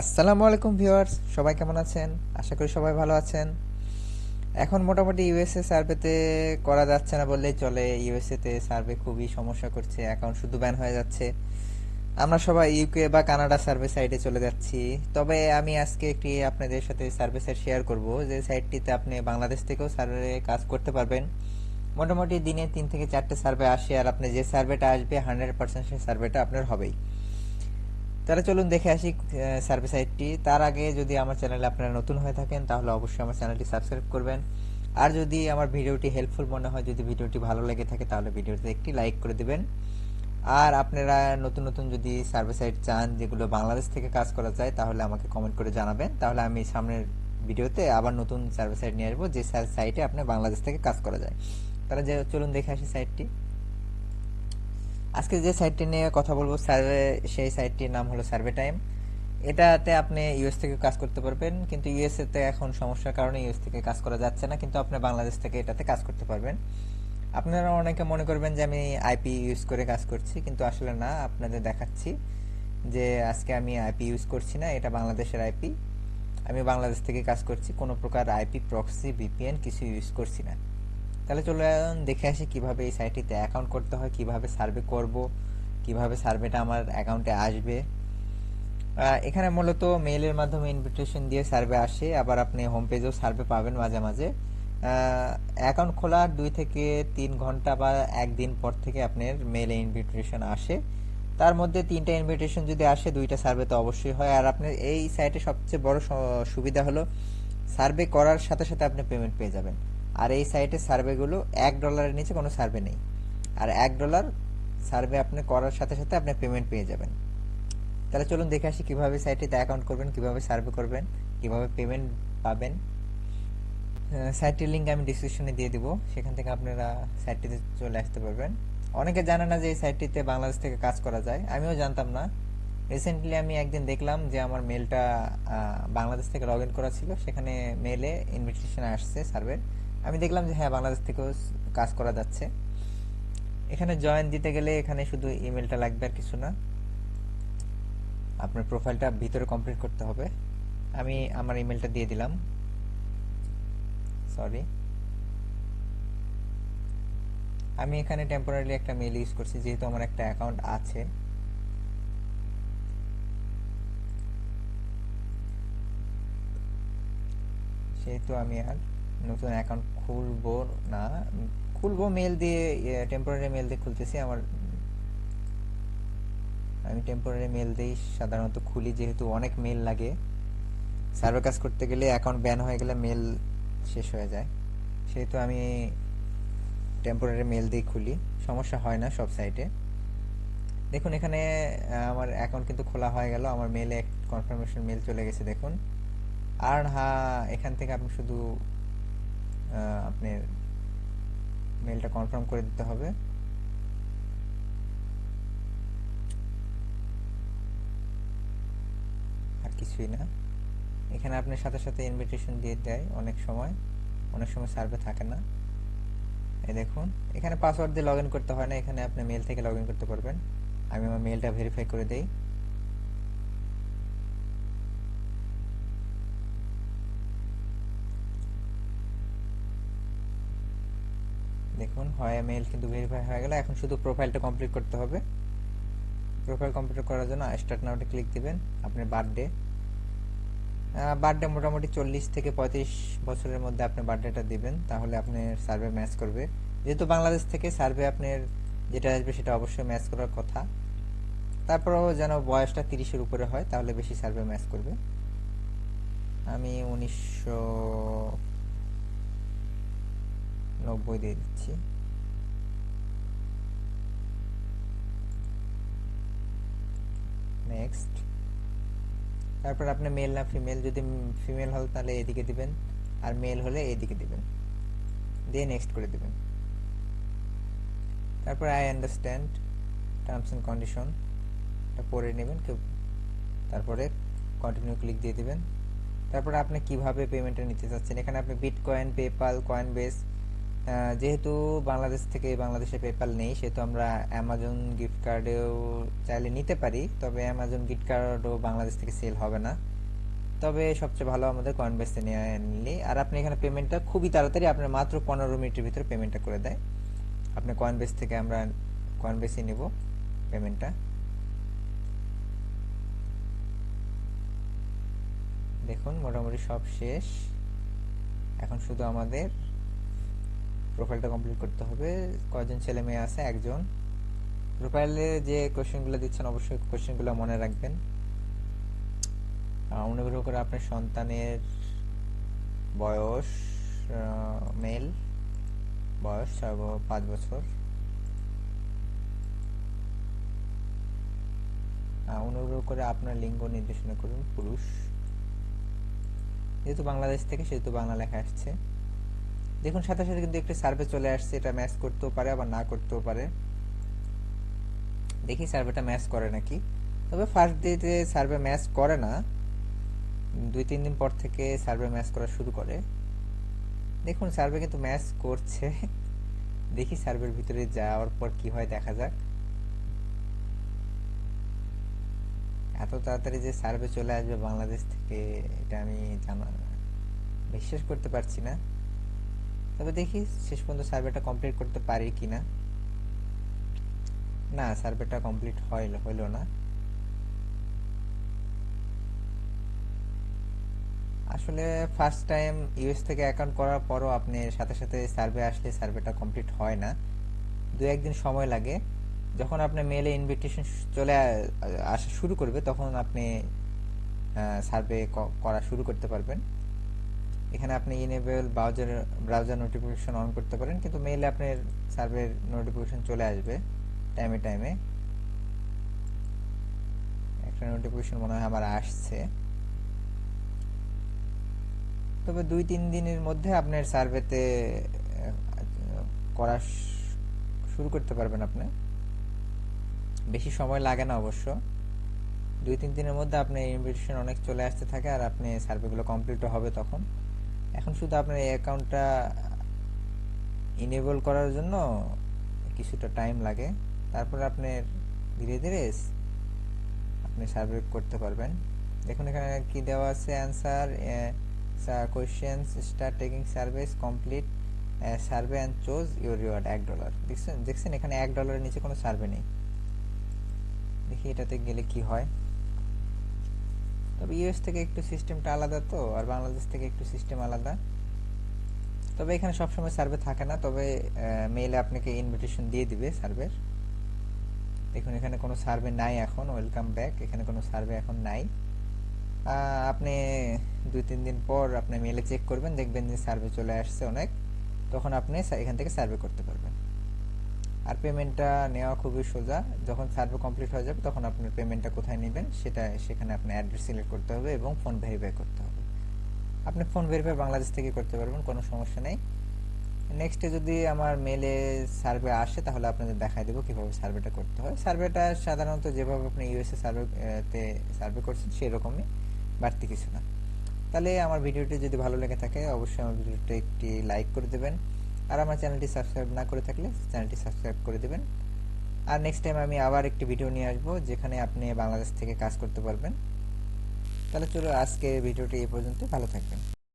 আসসালামু আলাইকুম ভিউয়ার্স, সবাই কেমন আছেন? আশা করি সবাই ভালো আছেন। এখন মোটামুটি ইউএসএ সার্ভেতে করা যাচ্ছে না বললেই চলে। ইউএসএ তে সার্ভে খুবই সমস্যা করছে, অ্যাকাউন্ট শুধু ব্যান হয়ে যাচ্ছে। আমরা সবাই ইউকে বা কানাডা সার্ভে সাইটে চলে যাচ্ছি। তবে আমি আজকে একটি আপনাদের সাথে সার্ভে সাইট শেয়ার করব, যে সাইটটিতে আপনি বাংলাদেশ থেকেও সার্ভে কাজ করতে পারবেন। মোটামুটি দিনে 3 থেকে 4টে সার্ভে আসে, আর আপনি যে সার্ভেটা আসবে 100% সেই সার্ভেটা আপনার হবেই। তাহলে চলুন দেখে আসি সার্ভে সাইটটি। তার আগে যদি আমার চ্যানেলে আপনারা নতুন হয়ে থাকেন তাহলে অবশ্যই আমার চ্যানেলটি সাবস্ক্রাইব করবেন। আর যদি আমার ভিডিওটি হেল্পফুল মনে হয়, যদি ভিডিওটি ভালো লেগে থাকে, তাহলে ভিডিওতে একটি লাইক করে দিবেন। আর আপনারা নতুন নতুন যদি সার্ভে সাইট চান যেগুলো বাংলাদেশ থেকে কাজ করা যায়, তাহলে আমাকে কমেন্ট করে জানাবেন। তাহলে আমি সামনের ভিডিওতে আবার নতুন সার্ভে সাইট নিয়ে আসবো যে সাইটে আপনার বাংলাদেশ থেকে কাজ করা যায়। তাহলে চলুন দেখে আসি সাইটটি। আজকে যে সাইটটি নিয়ে কথা বলবো সার্ভে, সেই সাইটটির নাম হলো সার্ভে টাইম। এটাতে আপনি ইউএস থেকে কাজ করতে পারবেন, কিন্তু ইউএসএ তে এখন সমস্যার কারণে ইউএস থেকে কাজ করা যাচ্ছে না, কিন্তু আপনি বাংলাদেশ থেকে এটাতে কাজ করতে পারবেন। আপনারা অনেকে মনে করবেন যে আমি আইপি ইউজ করে কাজ করছি, কিন্তু আসলে না। আপনাদের দেখাচ্ছি যে আজকে আমি আইপি ইউজ করছি না, এটা বাংলাদেশের আইপি। আমি বাংলাদেশ থেকে কাজ করছি, কোনো প্রকার আইপি প্রক্সি ভিপিএন কিছু ইউজ করছি না। তাহলে চলুন দেখে আসি কিভাবে এই সাইটটিতে অ্যাকাউন্ট করতে হয়, কিভাবে সার্ভে করব, কিভাবে সার্ভেটা আমার অ্যাকাউন্টে আসবে। এখানে মূলত মেইলের মাধ্যমে ইনভিটেশন দিয়ে সার্ভে আসে, আবার আপনি হোম পেজেও সার্ভে পাবেন মাঝে মাঝে। অ্যাকাউন্ট খোলার 2 থেকে 3 ঘন্টা বা একদিন পর থেকে আপনার মেইলে ইনভিটেশন আসে। তার মধ্যে 3টা ইনভিটেশন যদি আসে, 2টা সার্ভে তো অবশ্যই হয়। আর আপনার এই সাইটে সবচেয়ে বড় সুবিধা হলো সার্ভে করার সাথে সাথে আপনি পেমেন্ট পেয়ে যাবেন। আর এই সাইটে সার্ভেগুলো $1 নিচে কোনো সার্ভে নেই। আর $1 সার্ভে আপনি করার সাথে সাথে আপনি পেমেন্ট পেয়ে যাবেন। তাহলে চলুন দেখে আসি কিভাবে সাইটটিতে অ্যাকাউন্ট করবেন, কিভাবে সার্ভে করবেন, কিভাবে পেমেন্ট পাবেন। সাইটটির লিঙ্ক আমি ডিসক্রিপশনে দিয়ে দিব, সেখান থেকে আপনারা সাইটটিতে চলে আসতে পারবেন। অনেকে জানে না যে এই সাইটটিতে বাংলাদেশ থেকে কাজ করা যায়, আমিও জানতাম না। রিসেন্টলি আমি একদিন দেখলাম যে আমার মেলটা বাংলাদেশ থেকে লগ ইন করা ছিল, সেখানে মেলে ইনভিটেশন আসছে সার্ভে। আমি দেখলাম যে হ্যাঁ, বাংলাদেশ থেকেও কাজ করা যাচ্ছে। এখানে জয়েন দিতে গেলে এখানে শুধু ইমেলটা লাগবে, আর কিছু না। আপনার প্রোফাইলটা ভিতরে কমপ্লিট করতে হবে। আমি আমার ইমেলটা দিয়ে দিলাম। সরি, আমি এখানে টেম্পোরারি একটা মেল ইউজ করছি, যেহেতু আমার একটা অ্যাকাউন্ট আছে। সেহেতু আমি আর নতুন অ্যাকাউন্ট খুলবো না। খুলবো মেল দিয়ে, টেম্পোরারি মেল দিয়ে খুলতেছি আমার। আমি টেম্পোরারি মেল দিয়েই সাধারণত খুলি, যেহেতু অনেক মেল লাগে। সার্ভার কাজ করতে গেলে অ্যাকাউন্ট ব্যান হয়ে গেলে মেল শেষ হয়ে যায়, সেহেতু আমি টেম্পোরারি মেল দিয়ে খুলি। সমস্যা হয় না সব সাইটে। দেখুন এখানে আমার অ্যাকাউন্ট কিন্তু খোলা হয়ে গেল, আমার মেলে কনফার্মেশন মেল চলে গেছে দেখুন। আর হ্যাঁ, এখান থেকে আপনি শুধু আপনার মেলটা কনফার্ম করে দিতে হবে। আর কিছুই না। এখানে আপনার সাথে সাথে ইনভিটেশন দিয়ে দেয় অনেক সময়, অনেক সময় সার্ভে থাকে না। এই দেখুন, এখানে পাসওয়ার্ড দিয়ে লগ ইন করতে হয় না, এখানে আপনি মেল থেকে লগ ইন করতে পারবেন। আমি আমার মেলটা ভেরিফাই করে দেই। দেখুন, হয় মেল কিন্তু ভেরিফাই হয়ে গেল। এখন শুধু প্রোফাইলটা কমপ্লিট করতে হবে। প্রোফাইল কমপ্লিট করার জন্য স্টার্ট নাওতে ক্লিক দিবেন। আপনার বার্থডে, বার্থডে মোটামুটি 40 থেকে 35 বছরের মধ্যে আপনি বার্থডেটা দিবেন, তাহলে আপনার সার্ভে ম্যাচ করবে। যেহেতু বাংলাদেশ থেকে সার্ভে আপনার যেটা আসবে সেটা অবশ্যই ম্যাচ করার কথা। তারপরেও যেন বয়সটা 30-এর উপরে হয়, তাহলে বেশি সার্ভে ম্যাচ করবে। আমি 1990 দিয়ে দিচ্ছি। নেক্সট। তারপর আপনি মেল না ফিমেল, যদি ফিমেল হল তাহলে এদিকে দিবেন, আর মেল হলে এদিকে দিবেন, দিয়ে নেক্সট করে দিবেন। তারপর I understand terms and condition এটা পড়ে নেবেন কেউ। তারপরে কন্টিনিউ ক্লিক দিয়ে দিবেন। তারপরে আপনি কিভাবে পেমেন্টটা নিতে চাচ্ছেন, এখানে আপনি বিটকয়েন, পেপাল, কয়েন বেস যেহেতু বাংলাদেশ থেকে বাংলাদেশে পেপ্যাল নেই, সেহেতু আমরা অ্যামাজন গিফট কার্ডেও চাইলে নিতে পারি, তবে অ্যামাজন গিফট কার্ডও বাংলাদেশ থেকে সেল হবে না। তবে সবচেয়ে ভালো আমাদের কয়েনবেসে নিলে, আর আপনি এখানে পেমেন্টটা খুবই তাড়াতাড়ি, আপনার মাত্র 15 মিনিটের ভিতরে পেমেন্টটা করে দেয়। আপনি কয়েনবেস থেকে আমরা কয়েনবেসে নিব পেমেন্টটা। দেখুন মোটামুটি সব শেষ, এখন শুধু আমাদের প্রোফাইলটা কমপ্লিট করতে হবে। কয়জন ছেলে মেয়ে আছে? একজন। প্রোফাইলে যে কোশ্চেনগুলো দিচ্ছেন অবশ্যই কোশ্চেনগুলো মনে রাখবেন। অনুগ্রহ করে আপনার সন্তানের বয়স, মেল, বয়স 5 বছর। অনুগ্রহ করে আপনার লিঙ্গ নির্দেশনা করুন পুরুষ। যেহেতু বাংলাদেশ থেকে সেহেতু বাংলা লেখা আসছে। দেখুন সাথে সাথে কিন্তু একটি সার্ভে চলে আসছে, এটা ম্যাচ করতেও পারে আবার না করতেও পারে। দেখি সার্ভেটা ম্যাচ করে নাকি। তবে ফার্স্ট ডেতে সার্ভে ম্যাচ করে না, 2-3 দিন পর থেকে সার্ভে ম্যাচ করা শুরু করে। দেখুন সার্ভে কিন্তু ম্যাচ করছে। দেখি সার্ভের ভিতরে যাওয়ার পর কি হয় দেখা যাক। এত তাড়াতাড়ি যে সার্ভে চলে আসবে বাংলাদেশ থেকে, এটা আমি বিশ্বাস করতে পারছি না। তবে দেখি শেষ পর্যন্ত সার্ভেটা কমপ্লিট করতে পারি কিনা। না, সার্ভেটা কমপ্লিট হইল না। আসলে ফার্স্ট টাইম ইউএস থেকে অ্যাকাউন্ট করার পরও আপনি সাথে সাথে সার্ভে আসলে সার্ভেটা কমপ্লিট হয় না, 2-1 দিন সময় লাগে। যখন আপনার মেলে ইনভিটেশন চলে আসা শুরু করবে তখন আপনি সার্ভে করা শুরু করতে পারবেন। এখানে আপনি ইনেবল ব্রাউজার নোটিফিকেশন অন করতে পারেন, কিন্তু মেইলে আপনার সার্ভের নোটিফিকেশন চলে আসবে টাইমে টাইমে। একটা নোটিফিকেশন মনে হয় আমার আসছে। তবে 2-3 দিনের মধ্যে আপনার সার্ভেতে করা শুরু করতে পারবেন আপনি। বেশি সময় লাগে না অবশ্য, 2-3 দিনের মধ্যে আপনার ইনভিটেশন অনেক চলে আসতে থাকে আর আপনি সার্ভেগুলো কমপ্লিটও হবে তখন। এখন শুধু আপনার এই অ্যাকাউন্টটা ইনেবল করার জন্য কিছুটা টাইম লাগে, তারপর আপনি ধীরে ধীরে আপনি সার্ভে করতে পারবেন। দেখুন এখানে কি দেওয়া আছে, answer questions, start taking service, complete survey and choose your reward $1। দেখছেন এখানে $1 নিচে কোনো সার্ভে নেই। দেখি এটাতে গেলে কি হয়। তবে ইউএস থেকে একটু সিস্টেমটা আলাদা তো, আর বাংলাদেশ থেকে একটু সিস্টেম আলাদা। তবে এখানে সবসময় সার্ভে থাকে না, তবে মেইলে আপনাকে ইনভিটেশন দিয়ে দিবে সার্ভের। দেখুন এখানে কোনো সার্ভে নাই এখন, ওয়েলকাম ব্যাক, এখানে কোনো সার্ভে এখন নাই। আপনি 2-3 দিন পর আপনি মেলে চেক করবেন, দেখবেন যে সার্ভে চলে আসছে অনেক, তখন আপনি এখান থেকে সার্ভে করতে পারবেন। আর পেমেন্টটা নেওয়া খুবই সোজা, যখন সার্ভে কমপ্লিট হয়ে যাবে তখন আপনার পেমেন্টটা কোথায় নেবেন সেটা সেখানে আপনার অ্যাড্রেস সিলেক্ট করতে হবে এবং ফোন ভেরিফাই করতে হবে। আপনি ফোন ভেরিফাই বাংলাদেশ থেকে করতে পারবেন, কোনো সমস্যা নেই। নেক্সটে যদি আমার মেলে সার্ভে আসে তাহলে আপনাদের দেখাই দেবো কীভাবে সার্ভেটা করতে হয়। সার্ভেটা সাধারণত যেভাবে আপনি ইউএসএ সার্ভেতে সার্ভে করছেন সেই রকমই, বাড়তি কিছু না। তাহলে আমার ভিডিওটি যদি ভালো লেগে থাকে অবশ্যই আমার ভিডিওটি একটি লাইক করে দেবেন, আর আমার চ্যানেলটি সাবস্ক্রাইব না করে থাকলে চ্যানেলটি সাবস্ক্রাইব করে দেবেন। আর নেক্সট টাইম আমি আবার একটি ভিডিও নিয়ে আসবো যেখানে আপনি বাংলাদেশ থেকে কাজ করতে পারবেন। তাহলে চলো আজকে ভিডিওটি এই পর্যন্ত, ভালো থাকবেন।